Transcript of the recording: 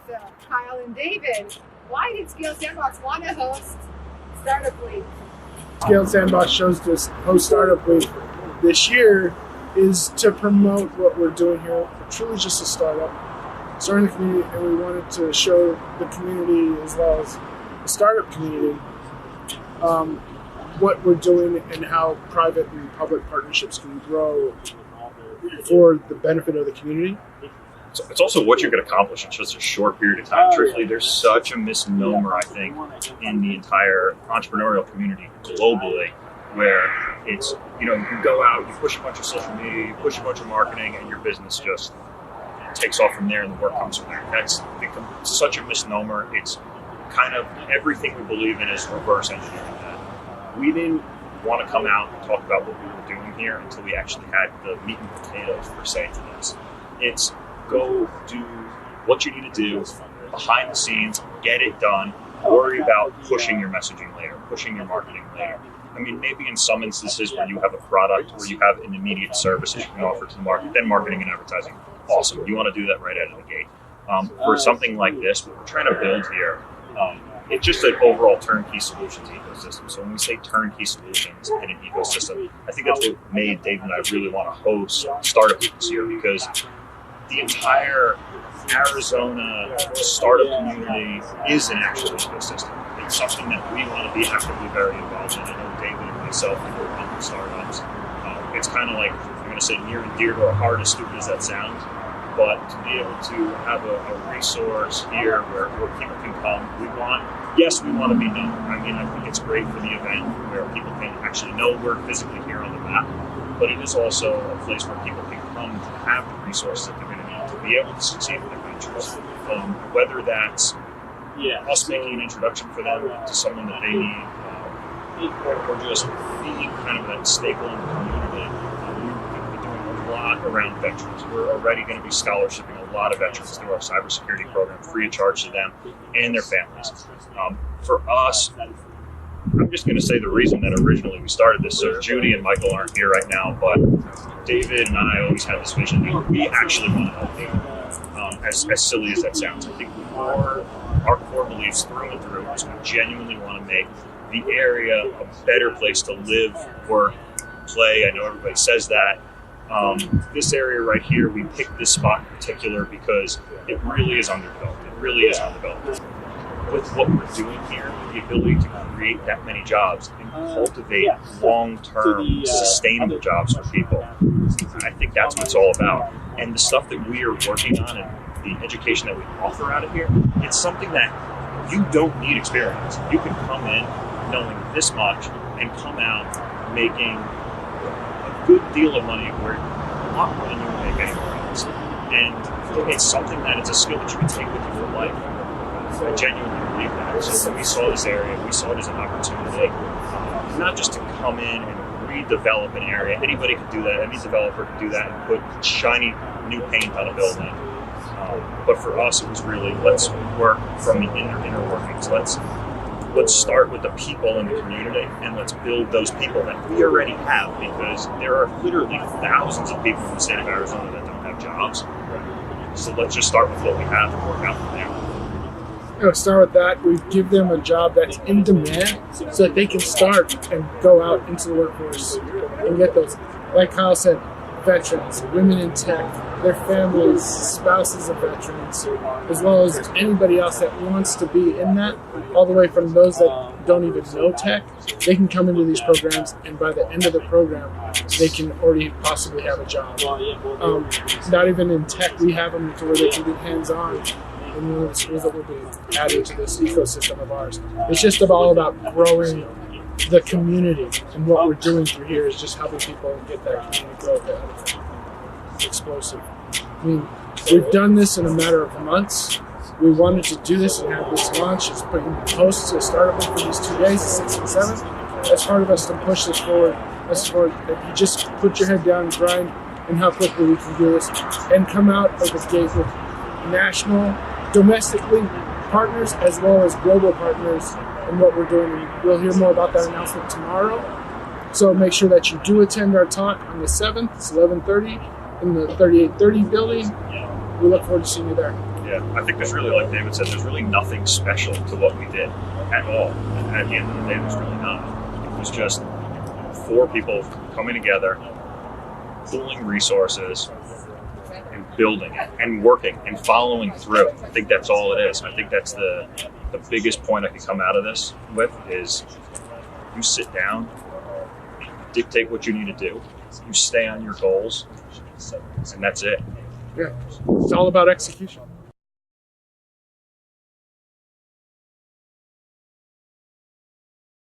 So, Kyle and David, why did Skaled Sandbox want to host Startup Week? Skaled Sandbox chose to host Startup Week this year is to promote what we're doing here. We're truly just a startup, starting the community, and we wanted to show the community as well as the startup community what we're doing and how private and public partnerships can grow for the benefit of the community. So it's also what you can accomplish in just a short period of time. Truthfully, there's such a misnomer, I think, in the entire entrepreneurial community globally, where it's, you can go out, you push a bunch of social media, you push a bunch of marketing, and your business just takes off from there and the work comes from there. That's become such a misnomer. It's kind of everything we believe in is reverse engineering that. We didn't want to come out and talk about what we were doing here until we actually had the meat and potatoes, per se, to this. It's go do what you need to do behind the scenes, get it done, worry about pushing your messaging later, pushing your marketing later. I mean, maybe in some instances where you have a product, where you have an immediate service that you can offer to the market, then marketing and advertising, awesome. You want to do that right out of the gate. For something like this, what we're trying to build here, it's just an overall turnkey solutions ecosystem. So when we say turnkey solutions and an ecosystem, I think that's what made Dave and I really want to host Startup Week this year, because the entire Arizona startup community is an actual ecosystem. It's something that we want to be actively very involved in. I know David and myself have worked on startups. It's kind of like, I'm going to say near and dear to our heart, as stupid as that sounds, but to be able to have a resource here where people can come, we want to be known. I mean, I think it's great for the event where people can actually know we're physically here on the map, but it is also a place where people can come to have the resources that they're going to need to be able to succeed in their ventures. Whether that's us making an introduction for them to someone that they need, or just being kind of that staple in the community. We're doing a lot around veterans. We're already going to be scholarshiping a lot of veterans through our cybersecurity program, free of charge to them and their families. For us, I'm just going to say the reason that originally we started this. So Judy and Michael aren't here right now, but David and I always had this vision that we actually want to help people. As silly as that sounds, I think our core beliefs through and through is we genuinely want to make the area a better place to live, work, play. I know everybody says that. This area right here, we picked this spot in particular because it really is underdeveloped. It really is underdeveloped. With what we're doing here, the ability to create that many jobs and cultivate long-term, sustainable jobs for people, I think that's what it's all about. And the stuff that we are working on and the education that we offer out of here, it's something that you don't need experience. You can come in knowing this much and come out making a good deal of money, where a lot more than you would make anywhere else. And it's something that it's a skill that you can take with you for life. I genuinely believe that. So when we saw this area, we saw it as an opportunity, not just to come in and redevelop an area. Anybody could do that. Any developer could do that and put shiny new paint on a building. But for us, it was really, let's work from the inner workings. Let's start with the people in the community, and let's build those people that we already have, because there are literally thousands of people in the state of Arizona that don't have jobs. So let's just start with what we have and work out from there. Start with that. We give them a job that's in demand so that they can start and go out into the workforce and get those, like Kyle said, veterans, women in tech, their families, spouses of veterans, as well as anybody else that wants to be in that, all the way from those that don't even know tech. They can come into these programs, and by the end of the program, they can already possibly have a job. Not even in tech, we have them to where they can be hands-on in one of the schools that will be added to this ecosystem of ours. It's just all about growing the community, and what we're doing through here is just helping people get that community growth out of it. Explosive. I mean, we've done this in a matter of months. We wanted to do this and have this launch. It's putting posts to Startup Week for these 2 days, the 6th and 7th. That's part of us to push this forward. If you just put your head down and grind, and how quickly we can do this, and come out of the gate with national, domestically partners as well as global partners in what we're doing. We'll hear more about that announcement tomorrow. So make sure that you do attend our talk on the 7th. It's 11:30 in the 3830 building. We look forward to seeing you there. Yeah, I think there's really, like David said, there's really nothing special to what we did at all. At the end of the day, there's really not. It was just 4 people coming together, pooling resources, and building it, and working, and following through. I think that's all it is. I think that's the biggest point I could come out of this with is you sit down, dictate what you need to do, you stay on your goals, and that's it. Yeah, it's all about execution.